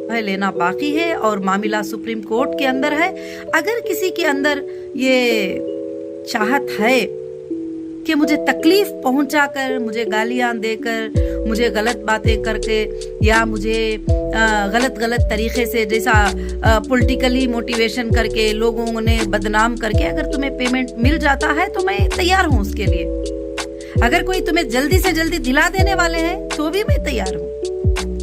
है लेना बाकी है और मामला सुप्रीम कोर्ट के अंदर है। अगर किसी के अंदर ये चाहत है कि मुझे तकलीफ पहुंचाकर, मुझे गालियां देकर, मुझे गलत बातें करके या मुझे गलत तरीके से जैसा पॉलिटिकली मोटिवेशन करके लोगों ने बदनाम करके अगर तुम्हें पेमेंट मिल जाता है तो मैं तैयार हूँ उसके लिए। अगर कोई तुम्हें जल्दी से जल्दी दिला देने वाले हैं तो भी मैं तैयार हूँ।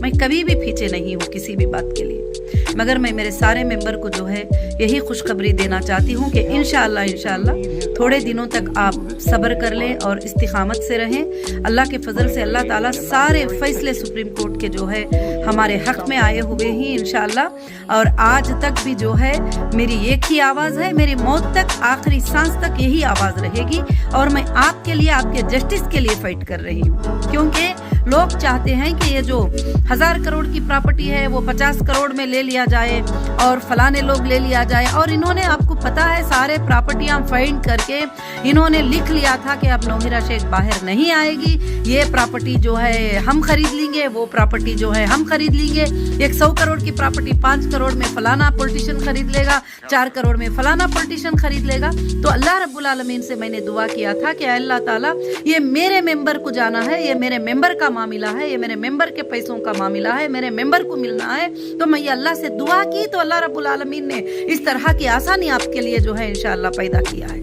मैं कभी भी पीछे नहीं हूँ किसी भी बात के लिए, मगर मैं मेरे सारे मेंबर को जो है यही खुशखबरी देना चाहती हूँ कि इंशाअल्लाह थोड़े दिनों तक आप सब्र कर लें और इस्तिकामत से रहें। अल्लाह के फजल से अल्लाह ताला सारे फैसले सुप्रीम कोर्ट के जो है हमारे हक में आए हुए ही इंशाअल्लाह। और आज तक भी जो है मेरी एक ही आवाज़ है, मेरी मौत तक, आखिरी सांस तक यही आवाज़ रहेगी। और मैं आपके लिए, आपके जस्टिस के लिए फाइट कर रही हूँ, क्योंकि लोग चाहते हैं कि ये जो 1000 करोड़ की प्रॉपर्टी है वो 50 करोड़ में ले लिया जाए और फलाने लोग ले लिया जाए। और इन्होंने, आपको पता है, सारे प्रॉपर्टियां फाइंड करके इन्होंने लिख लिया था कि अब नौहिरा शेख बाहर नहीं आएगी, ये प्रॉपर्टी जो है हम खरीद लेंगे, वो प्रॉपर्टी जो है हम खरीद लेंगे। 100 करोड़ की प्रॉपर्टी 5 करोड़ में फलाना पॉलिटिशियन खरीद लेगा, 4 करोड़ में फलाना पॉलिटिशियन खरीद लेगा। तो अल्लाह रब्बुल आलमीन से मैंने दुआ किया था कि अल्लाह ताला ये मेरे मेंबर को जाना है, ये मेरे मेंबर का मामला है, ये मेरे मेंबर के पैसों का मामला है, मेरे मेंबर को मिलना है। तो मैं ये अल्लाह से दुआ की तो अल्लाह रब्बुल आलमीन ने इस तरह की आसानी आपके लिए जो है इंशाअल्लाह पैदा किया है।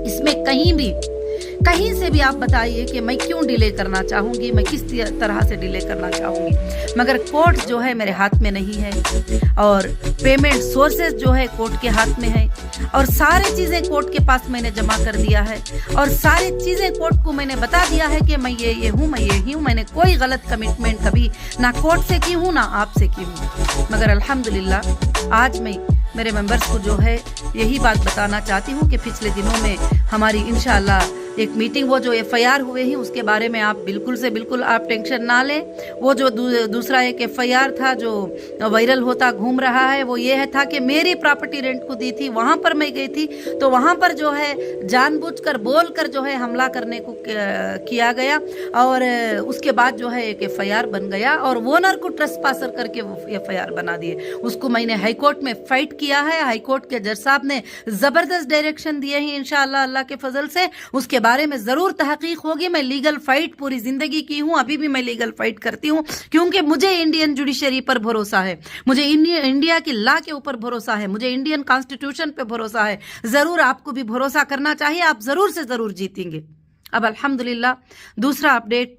इसमें कहीं से भी आप बताइए कि मैं क्यों डिले करना चाहूंगी, मैं किस तरह से डिले करना चाहूंगी, मगर कोर्ट जो है मेरे हाथ में नहीं है और पेमेंट सोर्सेज जो है कोर्ट के हाथ में है और सारी चीजें कोर्ट के पास मैंने जमा कर दिया है और सारी चीजें कोर्ट को मैंने बता दिया है कि मैं ये हूँ, मैं ये हूँ। मैंने कोई गलत कमिटमेंट कभी ना कोर्ट से की हूँ ना आपसे की हूँ, मगर अल्हम्दुलिल्लाह आज मैं मेरे मेंबर्स को जो है यही बात बताना चाहती हूँ कि पिछले दिनों में हमारी इंशाअल्लाह एक मीटिंग, वो जो FIR हुए हैं उसके बारे में आप बिल्कुल से बिल्कुल आप टेंशन ना लें। वो जो दूसरा एक FIR था जो वायरल होता घूम रहा है, वो ये है था कि मेरी प्रॉपर्टी रेंट को दी थी, वहाँ पर मैं गई थी तो वहाँ पर जो है जानबूझकर बोलकर जो है हमला करने को किया गया और उसके बाद जो है एक FIR बन गया और ओनर को ट्रेसपासर करके वो FIR बना दिए। उसको मैंने हाई कोर्ट में फाइट किया है, हाई कोर्ट के जज साहब ने जबरदस्त डायरेक्शन दिए हैं इंशाअल्लाह अल्लाह के फजल से। उसके बारे में जरूर तहकीक होगी। मैं लीगल फाइट पूरी जिंदगी की हूं, अभी भी मैं लीगल फाइट करती हूं, क्योंकि मुझे इंडियन जुडिशरी पर भरोसा है, मुझे इंडिया की लॉ के ऊपर भरोसा है, मुझे इंडियन कॉन्स्टिट्यूशन पे भरोसा है। जरूर आपको भी भरोसा करना चाहिए, आप जरूर से जरूर जीतेंगे। अब अल्हम्दुलिल्लाह दूसरा अपडेट,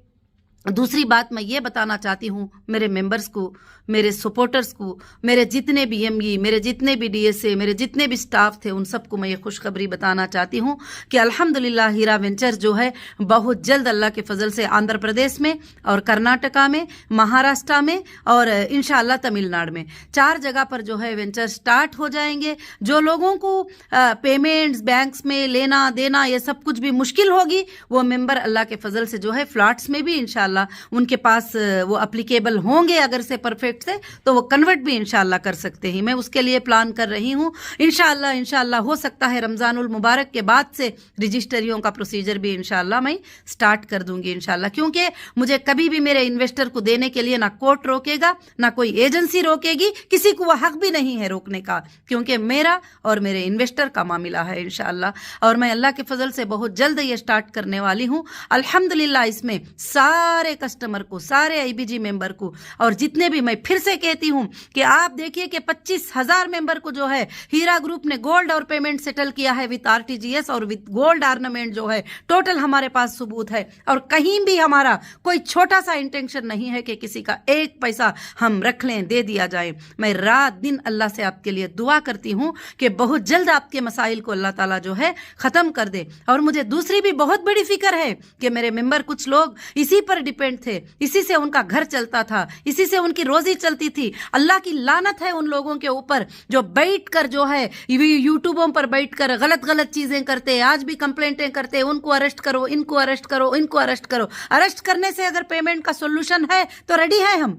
दूसरी बात मैं ये बताना चाहती हूँ मेरे मेंबर्स को, मेरे सपोर्टर्स को, मेरे जितने भी ME, मेरे जितने भी DSA, मेरे जितने भी स्टाफ थे, उन सबको मैं ये खुशखबरी बताना चाहती हूँ कि अल्हम्दुलिल्लाह हीरा वेंचर जो है बहुत जल्द अल्लाह के फजल से आंध्र प्रदेश में और कर्नाटका में, महाराष्ट्र में और इंशाअल्लाह तमिलनाडु में 4 जगह पर जो है वेंचर स्टार्ट हो जाएंगे। जो लोगों को पेमेंट्स बैंक्स में लेना देना ये सब कुछ भी मुश्किल होगी, वो मेंबर अल्लाह के फजल से जो है फ्लैट्स में भी इंशाअल्लाह उनके पास वो अप्लीकेबल होंगे, अगर से परफेक्ट से तो वो कन्वर्ट भी इंशाअल्लाह कर सकते हैं। मैं उसके लिए प्लान कर रही हूँ। इंशाअल्लाह हो सकता है रमजानुल मुबारक के बाद से रजिस्ट्रियों का प्रोसीजर भी इंशाअल्लाह मैं स्टार्ट कर दूंगी इंशाअल्लाह, क्योंकि मुझे कभी भी मेरे इन्वेस्टर को देने के लिए ना कोर्ट रोकेगा ना कोई एजेंसी रोकेगी, किसी को वह हक भी नहीं है रोकने का, क्योंकि मेरा और मेरे इन्वेस्टर का मामला है इंशाअल्लाह। और मैं अल्लाह के फजल से बहुत जल्द ये स्टार्ट करने वाली हूँ अल्हम्दुलिल्लाह। इसमें सारे कस्टमर को, सारे IBG मेंबर को, और जितने भी, मैं फिर से कहती हूं कि आप देखिए कि 25,000 मेंबर को जो है हीरा ग्रुप ने गोल्ड और पेमेंट सेटल किया है विद RTGS और विद गोल्ड ऑर्नामेंट जो है टोटल हमारे पास सबूत है। और कहीं भी हमारा कोई छोटा सा इंटेंशन नहीं है कि किसी का एक पैसा हम रख लें, दे दिया जाए। मैं रात दिन अल्लाह से आपके लिए दुआ करती हूं कि बहुत जल्द आपके मसाइल को अल्लाह ताला जो है खत्म कर दे। और मुझे दूसरी भी बहुत बड़ी फिक्र है कि मेरे मेंबर कुछ लोग इसी पर डिपेंड थे, इसी से उनका घर चलता था, इसी से उनकी रोजी चलती थी। अल्लाह की लानत है उन लोगों के ऊपर जो बैठकर जो है यूट्यूबों पर बैठकर गलत चीजें करते, आज भी कंप्लेंटें करते, उनको अरेस्ट करो, इनको अरेस्ट करो, इनको अरेस्ट करो। अरेस्ट करने से अगर पेमेंट का सोल्यूशन है तो रेडी है हम,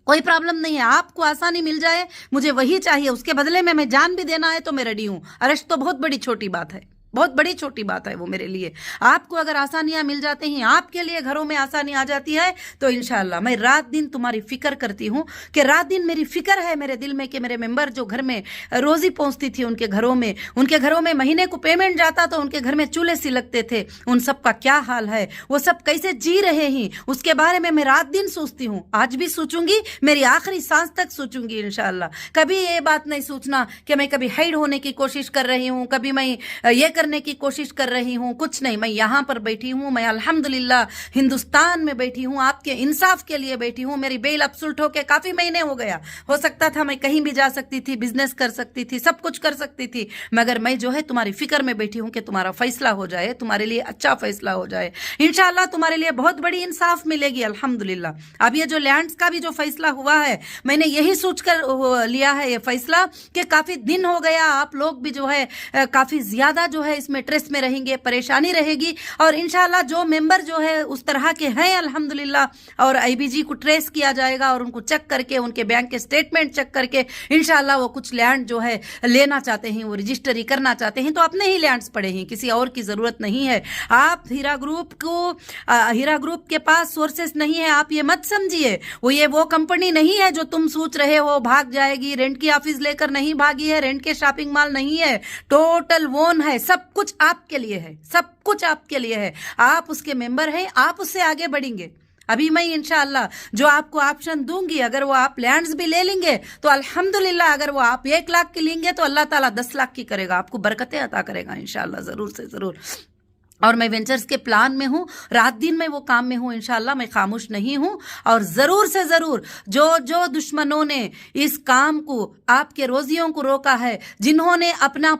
कोई प्रॉब्लम नहीं है। आपको आसानी मिल जाए, मुझे वही चाहिए, उसके बदले में मैं जान भी देना है तो मैं रेडी हूं। अरेस्ट तो बहुत बड़ी छोटी बात है, बहुत बड़ी छोटी बात है वो मेरे लिए। आपको अगर आसानियां मिल जाती हैं, आपके लिए घरों में आसानी आ जाती है, तो इंशाल्लाह मैं रात दिन तुम्हारी फिक्र करती हूँ कि रात दिन मेरी फिक्र है मेरे दिल में कि मेरे मेंबर जो घर में रोजी पहुंचती थी उनके घरों में महीने को पेमेंट जाता तो उनके घर में चूल्हे सिलकते थे, उन सब का क्या हाल है, वो सब कैसे जी रहे हैं, उसके बारे में मैं रात दिन सोचती हूँ। आज भी सोचूंगी, मेरी आखिरी सांस तक सोचूंगी इंशाल्लाह। कभी ये बात नहीं सोचना कि मैं कभी हाइड होने की कोशिश कर रही हूँ, कभी मैं ये करने की कोशिश कर रही हूँ, कुछ नहीं। मैं यहाँ पर बैठी हूँ, मैं अल्हम्दुलिल्लाह हिंदुस्तान में बैठी हूँ, आपके इंसाफ के लिए बैठी हूँ। मेरी बेल अब सुलट होके काफी महीने हो गया, हो सकता था मैं कहीं भी जा सकती थी, बिजनेस कर सकती थी, सब कुछ कर सकती थी, मगर मैं जो है तुम्हारी फिक्र में बैठी हूँ कि तुम्हारा फैसला हो जाए, तुम्हारे लिए अच्छा फैसला हो जाए। इंशाल्लाह तुम्हारे लिए बहुत बड़ी इंसाफ मिलेगी अल्हम्दुलिल्लाह। अब ये जो लैंड्स का भी जो फैसला हुआ है, मैंने यही सोचकर लिया है ये फैसला कि काफी दिन हो गया, आप लोग भी जो है काफी ज्यादा जो है इसमें स्ट्रेस में रहेंगे, परेशानी रहेगी, और इंशाल्लाह जो मेंबर जो है उस तरह के हैं अल्हम्दुलिल्लाह, और आईबीजी को ट्रेस किया जाएगा और उनको चेक करके, उनके बैंक के स्टेटमेंट चेक करके इंशाल्लाह वो कुछ लैंड जो है लेना चाहते हैं, वो रजिस्ट्री करना चाहते हैं, तो अपने ही लैंड्स पड़े हैं, किसी और की जरूरत नहीं है। आप हीरा ग्रुप के पास सोर्सेस नहीं है, आप ये मत समझिए वो कंपनी नहीं है जो तुम सोच रहे हो भाग जाएगी, रेंट की ऑफिस लेकर नहीं भागी है, रेंट के शॉपिंग मॉल नहीं है, टोटल वोन है, सब कुछ आपके लिए है, सब कुछ आपके लिए है। आप उसके मेंबर हैं, आप उससे आगे बढ़ेंगे। अभी मैं इंशाअल्लाह जो आपको ऑप्शन दूंगी, अगर वो आप लैंड्स भी ले लेंगे तो अल्हम्दुलिल्लाह, अगर वो आप 1 लाख की लेंगे तो अल्लाह ताला 10 लाख की करेगा, आपको बरकतें अता करेगा इंशाअल्लाह, जरूर से जरूर। और मैं वेंचर्स के प्लान में हूँ, रात दिन मैं वो काम में हूँ इंशाल्लाह, मैं खामोश नहीं हूँ। और जरूर से जरूर जो दुश्मनों ने इस काम को, आपके रोजियों को रोका है, जिन्होंने अपना